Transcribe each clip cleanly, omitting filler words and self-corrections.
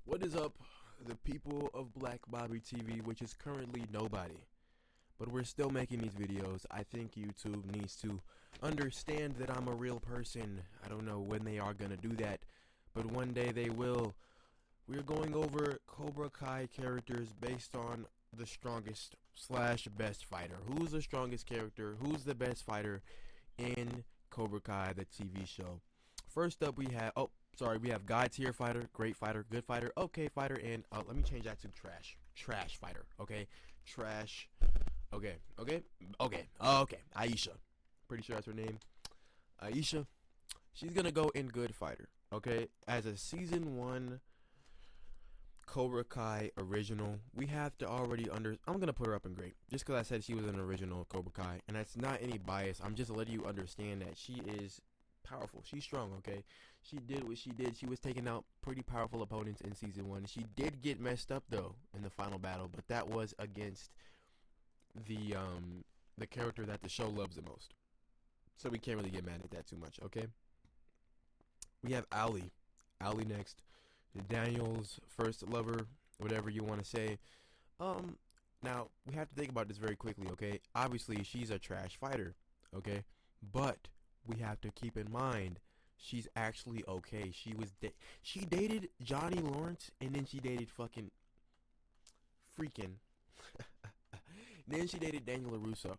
What is up, the people of Black Bobby TV, which is currently nobody, but we're still making these videos. I think YouTube needs to understand that I'm a real person. I don't know when they are gonna do that, but one day they will. We're going over CObra KAi characters based on the strongest slash best fighter. Who's the strongest character? Who's the best fighter in CObra KAi, the TV show? First up, we have we have God tier fighter, great fighter, good fighter, okay fighter, and let me change that to trash fighter. Okay, trash. Okay. Aisha, pretty sure that's her name. Aisha, she's gonna go in good fighter. Okay, as a season 1 CObra KAi original, we have to already I'm gonna put her up in great, just because I said she was an original CObra KAi, and that's not any bias. I'm just letting you understand that she is powerful. She's strong. Okay, she did what she did. She was taking out pretty powerful opponents in season 1. She did get messed up though in the final battle, but that was against the character that the show loves the most. So we can't really get mad at that too much. Okay, we have Ali. Ali next. Daniel's first lover, whatever you want to say. Now we have to think about this very quickly, okay? Obviously, she's a trash fighter, okay? But we have to keep in mind she's actually okay. She dated Johnny Lawrence, and then she dated freaking then she dated Daniel LaRusso,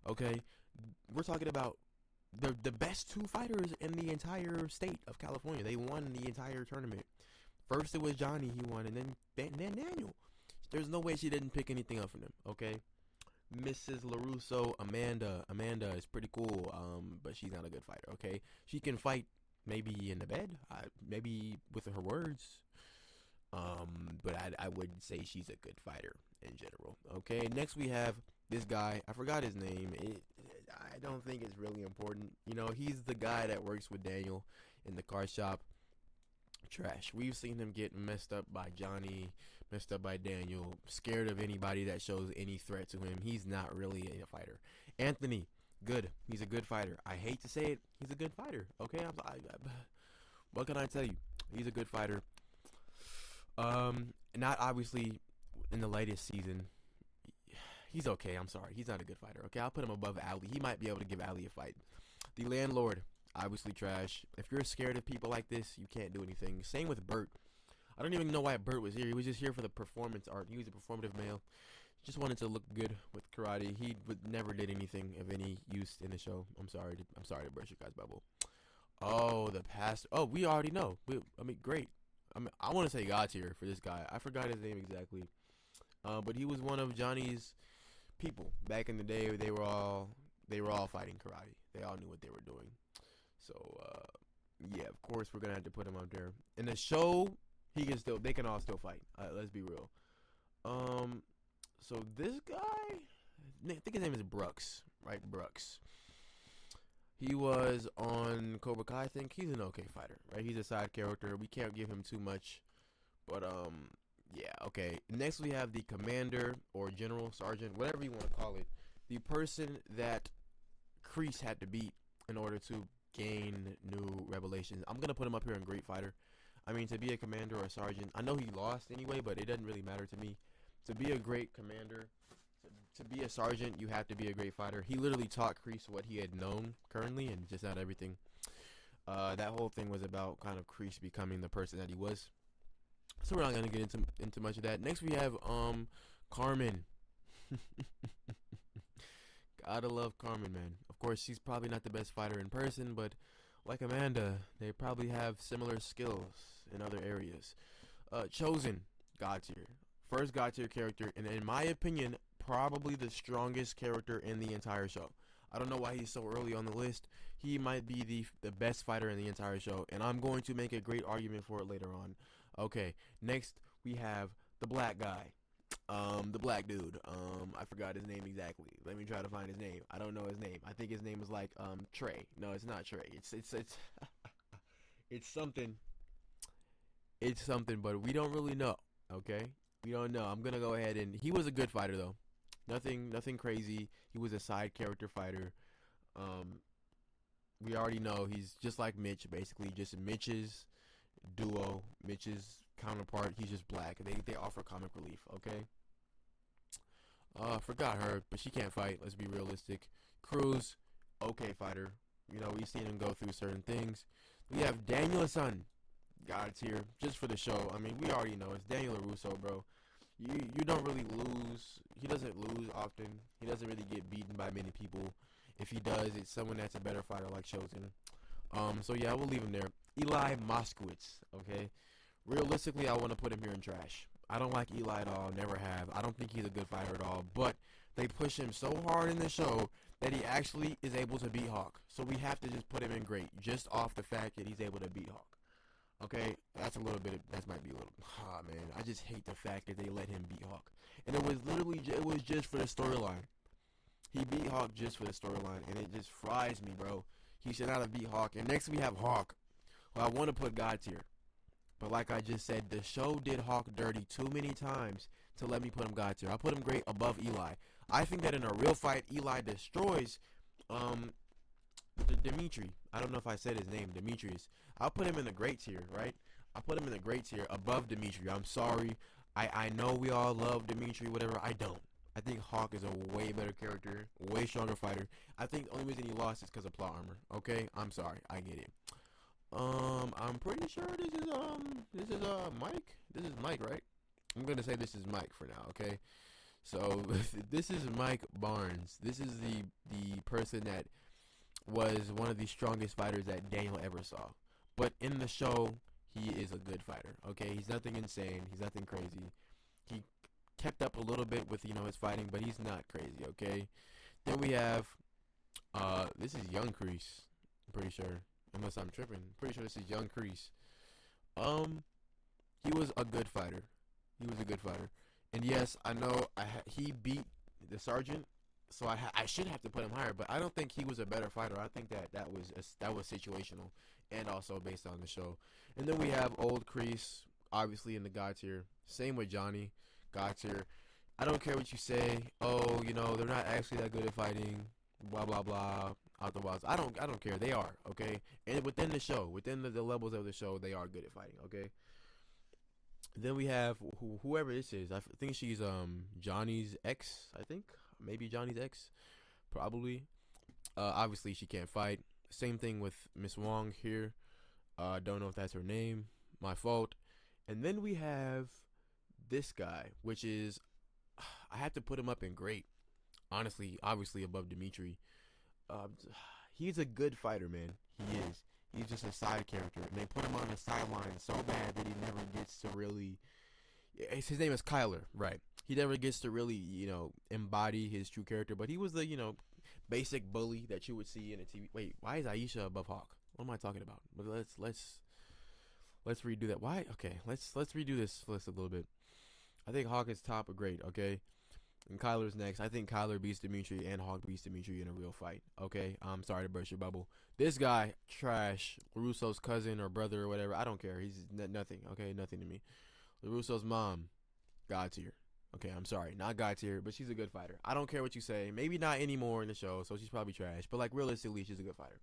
okay? We're talking about the best 2 fighters in the entire state of California. They won the entire tournament. First it was Johnny, he won, and then Daniel. There's no way she didn't pick anything up from him, okay? Mrs. LaRusso, Amanda is pretty cool, but she's not a good fighter, okay? She can fight maybe in the bed, maybe with her words, but I wouldn't say she's a good fighter in general, okay? Next we have this guy. I forgot his name. I don't think it's really important. You know, he's the guy that works with Daniel in the car shop. Trash. We've seen him get messed up by Johnny, messed up by Daniel, scared of anybody that shows any threat to him. He's not really a fighter. Anthony, good. He's a good fighter. I hate to say it, he's a good fighter. Okay, what can I tell you? He's a good fighter. Not obviously in the latest season. He's okay. I'm sorry. He's not a good fighter. Okay, I'll put him above Ali. He might be able to give Ali a fight. The landlord, obviously trash. If you're scared of people like this, you can't do anything. Same with Bert. I don't even know why Bert was here. He was just here for the performance art. He was a performative male. Just wanted to look good with karate. He never did anything of any use in the show. I'm sorry to burst your guys' bubble. Oh, the pastor. Oh, we already know. Great. I want to say God tier for this guy. I forgot his name exactly. But he was one of Johnny's people back in the day. They were all fighting karate. They all knew what they were doing. So yeah, of course we're gonna have to put him up there. In the show, they can all still fight. Let's be real. So this guy, I think his name is Brooks, right? Brooks. He was on CObra KAI. I think he's an okay fighter, right? He's a side character. We can't give him too much, but yeah, okay. Next we have the commander or general, sergeant, whatever you want to call it, the person that Kreese had to beat in order to gain new revelations. I'm gonna put him up here in great fighter. I mean, to be a commander or a sergeant, I know he lost anyway, but it doesn't really matter to me. To be a great commander, to be a sergeant, you have to be a great fighter. He literally taught Kreese what he had known currently, and just not everything. That whole thing was about kind of Kreese becoming the person that he was. So we're not gonna get into much of that. Next we have Carmen. Gotta love Carmen, man. Of course, she's probably not the best fighter in person, but like Amanda, they probably have similar skills in other areas. Chosen, God tier. First God tier character, and in my opinion, probably the strongest character in the entire show. I don't know why he's so early on the list. He might be the best fighter in the entire show, and I'm going to make a great argument for it later on. Okay, next we have the black guy. The black dude. I forgot his name exactly. Let me try to find his name. I don't know his name. I think his name is like Trey. No, it's not Trey. It's it's something. It's something, but we don't really know. Okay, we don't know. I'm gonna go ahead and he was a good fighter though. Nothing crazy. He was a side character fighter. We already know he's just like Mitch, basically just Mitch's duo. Mitch's counterpart. He's just black. They offer comic relief. Okay. Forgot her, but she can't fight. Let's be realistic. Cruz, okay fighter. You know, we've seen him go through certain things. We have Daniel Son, God tier, just for the show. I mean, we already know it's Daniel LaRusso, bro. You don't really lose. He doesn't lose often. He doesn't really get beaten by many people. If he does, it's someone that's a better fighter like Chosen. So yeah, we'll leave him there. Eli Moskowitz, okay? Realistically, I want to put him here in trash. I don't like Eli at all, never have. I don't think he's a good fighter at all, but they push him so hard in the show that he actually is able to beat Hawk. So we have to just put him in great, just off the fact that he's able to beat Hawk. Okay, that's a little bit of, that might be a little, man, I just hate the fact that they let him beat Hawk. And it was literally, it was just for the storyline. He beat Hawk just for the storyline, and it just fries me, bro. He should not have beat Hawk. And next we have Hawk, who I want to put God tier. But like I just said, the show did Hawk dirty too many times to let me put him God tier. I put him great above Eli. I think that in a real fight, Eli destroys Dimitri. I don't know if I said his name, Demetrius. I'll put him in the great tier, right? I put him in the great tier above Dimitri. I'm sorry. I know we all love Dimitri, whatever. I don't. I think Hawk is a way better character, way stronger fighter. I think the only reason he lost is because of plot armor. Okay, I'm sorry. I get it. I'm pretty sure this is Mike. This is Mike, right? I'm gonna say this is Mike for now, okay? So this is Mike Barnes. This is the person that was one of the strongest fighters that Daniel ever saw. But in the show, he is a good fighter. Okay, he's nothing insane. He's nothing crazy. He kept up a little bit with his fighting, but he's not crazy. Okay. Then we have this is Young Kreese. I'm pretty sure. Unless I'm tripping. Pretty sure this is Young Kreese. He was a good fighter. He was a good fighter. And yes, I know he beat the Sergeant, so I should have to put him higher. But I don't think he was a better fighter. I think that was situational and also based on the show. And then we have old Kreese, obviously in the God tier. Same with Johnny, God tier. I don't care what you say. Oh, they're not actually that good at fighting. Blah blah blah. Out the wilds. I don't care. They are, okay? And within the show, within the levels of the show, they are good at fighting, okay? Then we have whoever this is. I think she's Johnny's ex, I think. Maybe Johnny's ex. Probably. Obviously she can't fight. Same thing with Miss Wong here. Don't know if that's her name. My fault. And then we have this guy, which is I have to put him up in great. Honestly, obviously above Dimitri. He's a good fighter, man. He is. He's just a side character, and they put him on the sideline so bad that he never gets to really. His name is Kyler, right? He never gets to really, embody his true character. But he was the, basic bully that you would see in a TV. Wait, why is Aisha above Hawk? What am I talking about? But let's redo that. Why? Okay, let's redo this list a little bit. I think Hawk is top of great. Okay. And Kyler's next. I think Kyler beats Dimitri and Hawk beats Dimitri in a real fight. Okay? I'm sorry to burst your bubble. This guy, trash. LaRusso's cousin or brother or whatever. I don't care. He's nothing. Okay? Nothing to me. LaRusso's mom, God tier. Okay, I'm sorry. Not God tier, but she's a good fighter. I don't care what you say. Maybe not anymore in the show, so she's probably trash. But, realistically, she's a good fighter.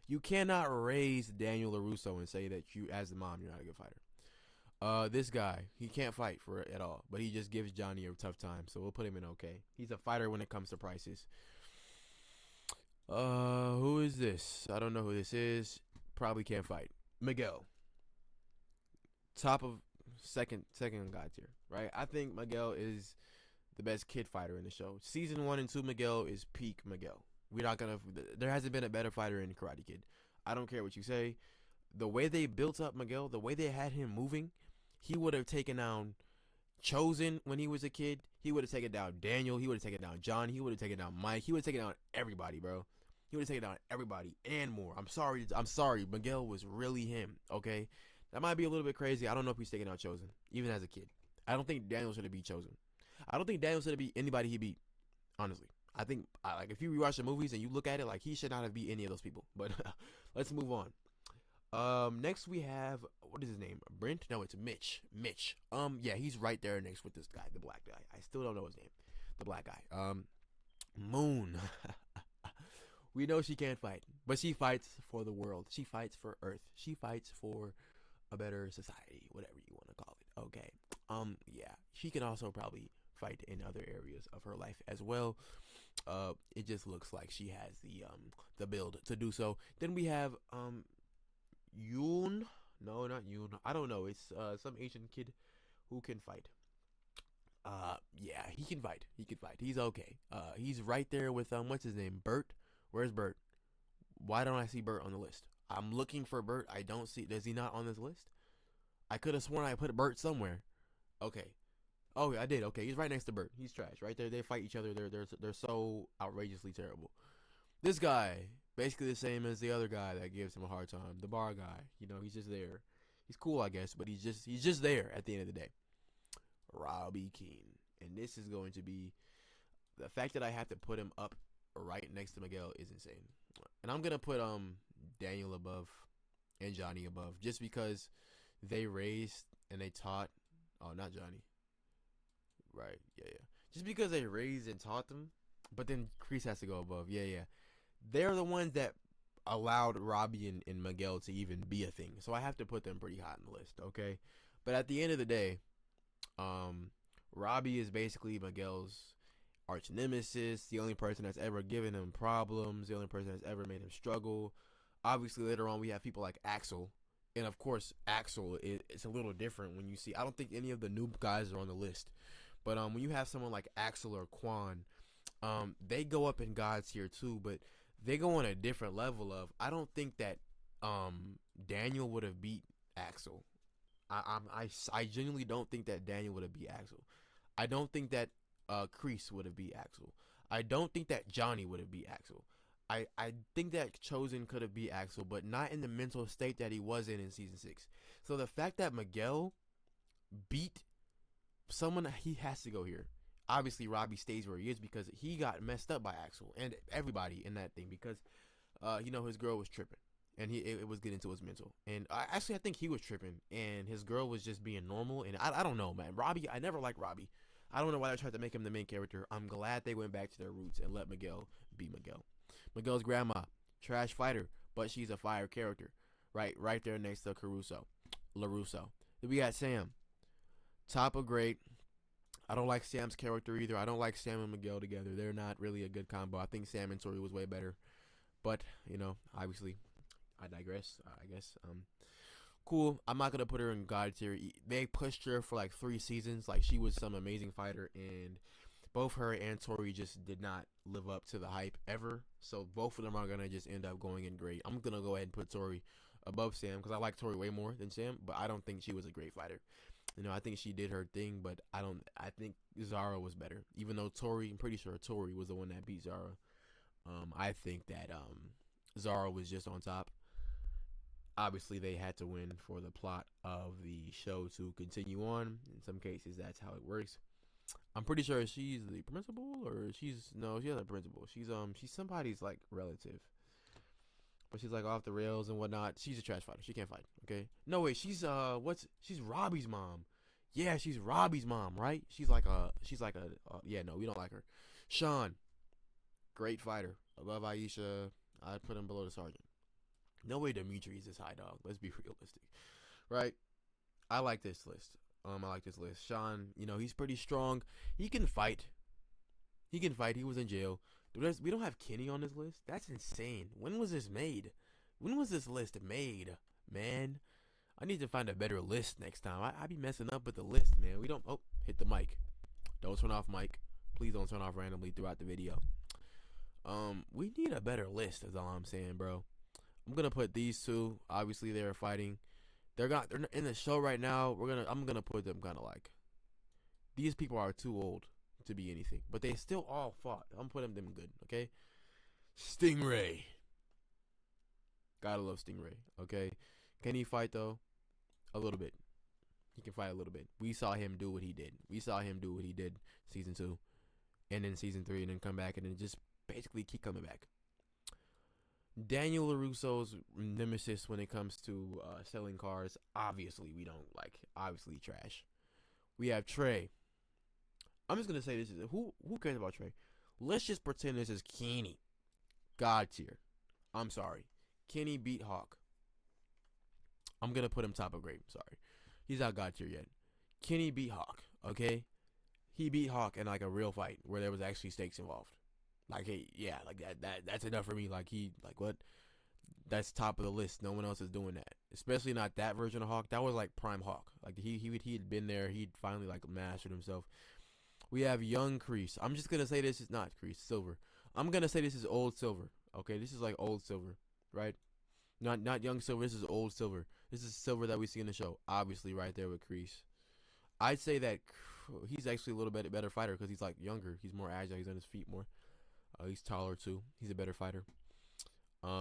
You cannot raise Daniel LaRusso and say that you, as the mom, you're not a good fighter. This guy, he can't fight for it at all, but he just gives Johnny a tough time, so we'll put him in okay. He's a fighter when it comes to prices. Who is this? I don't know who this is. Probably can't fight. Miguel. Top of second God tier, right? I think Miguel is the best kid fighter in the show. Season 1 and 2 Miguel is peak Miguel. There hasn't been a better fighter in Karate Kid. I don't care what you say. The way they built up Miguel, the way they had him moving, he would have taken down Chosen when he was a kid. He would have taken down Daniel. He would have taken down John. He would have taken down Mike. He would have taken down everybody, bro. He would have taken down everybody and more. I'm sorry. Miguel was really him, okay? That might be a little bit crazy. I don't know if he's taking out Chosen, even as a kid. I don't think Daniel should have beat Chosen. I don't think Daniel should have beat anybody he beat, honestly. I think, if you rewatch the movies and you look at it, he should not have beat any of those people. But let's move on. Next we have, what is his name? Brent? No, it's Mitch. Yeah, he's right there next with this guy, the black guy. I still don't know his name. The black guy. Moon. We know she can't fight, but she fights for the world. She fights for Earth. She fights for a better society, whatever you want to call it. Yeah, she can also probably fight in other areas of her life as well. It just looks like she has the build to do so. Then we have Yoon. No, not Yoon. I don't know. It's some Asian kid who can fight. Yeah, he can fight. He can fight. He's okay. He's right there with what's his name? Bert. Where's Bert? Why don't I see Bert on the list? I'm looking for Bert. I don't see. Is he not on this list? I could have sworn I put Bert somewhere. Okay. Oh, I did. Okay, he's right next to Bert. He's trash. Right there, they fight each other. They're so outrageously terrible. This guy, basically the same as the other guy that gives him a hard time, the bar guy. You know, he's just there. He's cool, I guess, but he's just there at the end of the day. Robbie Keane, and this is going to be the fact that I have to put him up right next to Miguel is insane. And I'm gonna put Daniel above and Johnny above just because they raised and they taught. Oh, not Johnny. Right. Yeah, yeah. Just because they raised and taught them, but then Kreese has to go above. Yeah, yeah. They're the ones that allowed Robbie and Miguel to even be a thing. So I have to put them pretty high on the list, okay? But at the end of the day, Robbie is basically Miguel's arch nemesis, the only person that's ever given him problems, the only person that's ever made him struggle. Obviously, later on, we have people like Axel. And of course, Axel, it's a little different when you see. I don't think any of the noob guys are on the list. But when you have someone like Axel or Quan, they go up in God's tier too, but they go on a different level of. I don't think that Daniel would have beat Axel. I genuinely don't think that Daniel would have beat Axel. I don't think that Kreese would have beat Axel. I don't think that Johnny would have beat Axel. I think that Chosen could have beat Axel, but not in the mental state that he was in season 6. So the fact that Miguel beat someone, he has to go here. Obviously, Robbie stays where he is because he got messed up by Axel and everybody in that thing because, his girl was tripping and it was getting to his mental. And I think he was tripping and his girl was just being normal. And I don't know, man. Robbie, I never liked Robbie. I don't know why they tried to make him the main character. I'm glad they went back to their roots and let Miguel be Miguel. Miguel's grandma, trash fighter, but she's a fire character. Right there next to LaRusso. Then we got Sam. Top of great. I don't like Sam's character either. I don't like Sam and Miguel together. They're not really a good combo. I think Sam and Tori was way better. But, obviously, I digress, I guess. Cool. I'm not going to put her in God tier. They pushed her for like 3 seasons. Like, she was some amazing fighter. And both her and Tori just did not live up to the hype ever. So, both of them are going to just end up going in great. I'm going to go ahead and put Tori above Sam because I like Tori way more than Sam. But I don't think she was a great fighter. I think she did her thing, but I think Zara was better. Even though I'm pretty sure Tori was the one that beat Zara. I think that Zara was just on top. Obviously, they had to win for the plot of the show to continue on. In some cases, that's how it works. I'm pretty sure she's the principal, or she's not a principal. She's somebody's like relative. But she's like off the rails and whatnot. She's a trash fighter. She can't fight. Okay. No wait. She's she's Robbie's mom. Yeah, she's Robbie's mom, right? She's like yeah. No, we don't like her. Sean, great fighter. Above Aisha, I'd put him below the sergeant. No way Dimitri is this high, dog. Let's be realistic, right? I like this list. I like this list. Sean, he's pretty strong. He can fight. He was in jail. We don't have Kenny on this list. That's insane. When was this made? When was this list made, man? I need to find a better list next time. I be messing up with the list, man. We don't. Oh, hit the mic. Don't turn off mic. Please don't turn off randomly throughout the video. We need a better list. Is all I'm saying, bro. I'm gonna put these two. Obviously, they're fighting. They're in the show right now. I'm gonna put them kind of like. These people are too old to be anything, but they still all fought. I'm putting them good, okay? Stingray. Gotta love Stingray, okay? Can he fight, though? A little bit. He can fight a little bit. We saw him do what he did. Season 2, and then season 3, and then come back, and then just basically keep coming back. Daniel LaRusso's nemesis when it comes to selling cars, obviously we don't like. Obviously trash. We have Trey. I'm just gonna say this is who cares about Trey? Let's just pretend this is Kenny. God tier. I'm sorry. Kenny beat Hawk. I'm gonna put him top of grade. Sorry. He's not God tier yet. Kenny beat Hawk. Okay, he beat Hawk in like a real fight where there was actually stakes involved. Like, hey, yeah, like that's enough for me. Like what? That's top of the list. No one else is doing that. Especially not that version of Hawk. That was like prime Hawk. Like he'd been there. He'd finally like mastered himself. We have young Kreese. I'm just gonna say this is not Kreese, Silver. I'm gonna say this is old Silver. Okay, this is like old Silver, right? Not young Silver. This is old Silver. This is Silver that we see in the show. Obviously, right there with Kreese. I'd say that he's actually a little bit better fighter because he's like younger. He's more agile. He's on his feet more. He's taller too. He's a better fighter.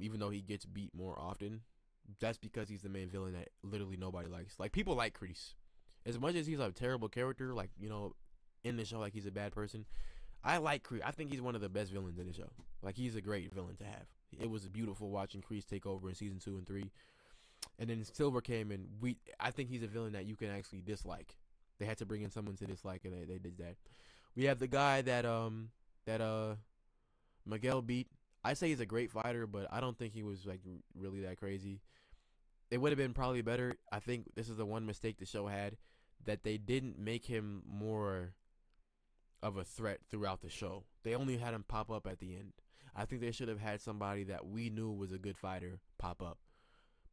Even though he gets beat more often, that's because he's the main villain that literally nobody likes. Like, people like Kreese. As much as he's a terrible character, like, you know, in the show, like he's a bad person, I like Kreese. I think he's one of the best villains in the show. Like, he's a great villain to have. It was beautiful watching Kreese take over in season 2 and 3. And then Silver came and I think he's a villain that you can actually dislike. They had to bring in someone to dislike, and they did that. We have the guy that Miguel beat. I say he's a great fighter, but I don't think he was like really that crazy. It would have been probably better. I think this is the one mistake the show had, that they didn't make him more of a threat throughout the show. They only had him pop up at the end. I think they should have had somebody that we knew was a good fighter pop up.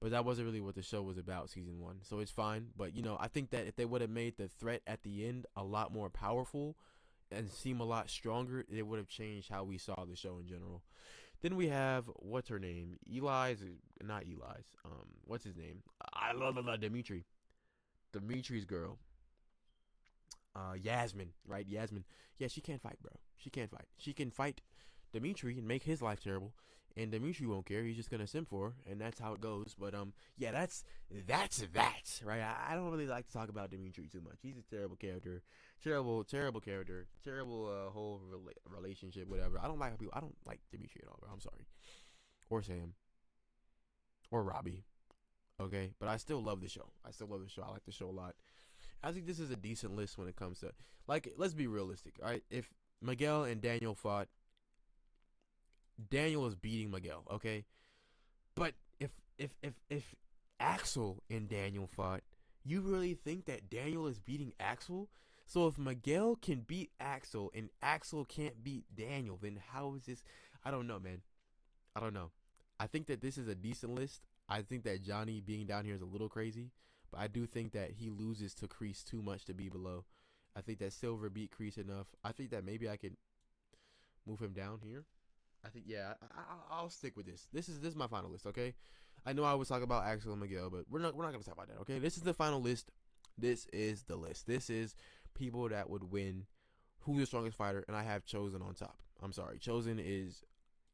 But that wasn't really what the show was about, season 1. So it's fine. But, you know, I think that if they would have made the threat at the end a lot more powerful and seem a lot stronger, it would have changed how we saw the show in general. Then we have, what's her name? Not Eli's. What's his name? I love Dimitri. Dimitri's girl. Yasmin, right? Yasmin. Yeah, she can't fight, bro. She can't fight. She can fight Dimitri and make his life terrible, and Dimitri won't care. He's just gonna simp for her, and that's how it goes. But yeah, that's that, right? I don't really like to talk about Dimitri too much. He's a terrible character, terrible character, terrible whole relationship, whatever. I don't like Dimitri at all, bro. I'm sorry, or Sam, or Robbie. Okay, but I still love the show. I like the show a lot. I think this is a decent list when it comes to, like, let's be realistic, all right? If Miguel and Daniel fought, Daniel is beating Miguel, okay? But if Axel and Daniel fought, you really think that Daniel is beating Axel? So if Miguel can beat Axel and Axel can't beat Daniel, then how is this? I don't know, man. I don't know. I think that this is a decent list. I think that Johnny being down here is a little crazy. But I do think that he loses to Kreese too much to be below. I think that Silver beat Kreese enough. I think that maybe I could move him down here. I think, yeah, I'll stick with this. This is my final list, okay? I know I was talking about Axel and Miguel, but we're not gonna talk about that, okay? This is the final list. This is the list. This is people that would win. Who's the strongest fighter? And I have Chosen on top. I'm sorry, Chosen is,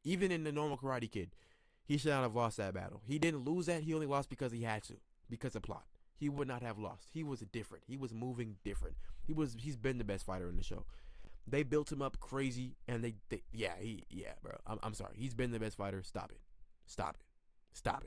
even in the normal Karate Kid, he should not have lost that battle. He didn't lose that. He only lost because he had to, because of plot. He would not have lost. He was different. He was moving different. He's been the best fighter in the show. They built him up crazy, and bro. I'm sorry. He's been the best fighter. Stop it. Stop it. Stop it. Stop it.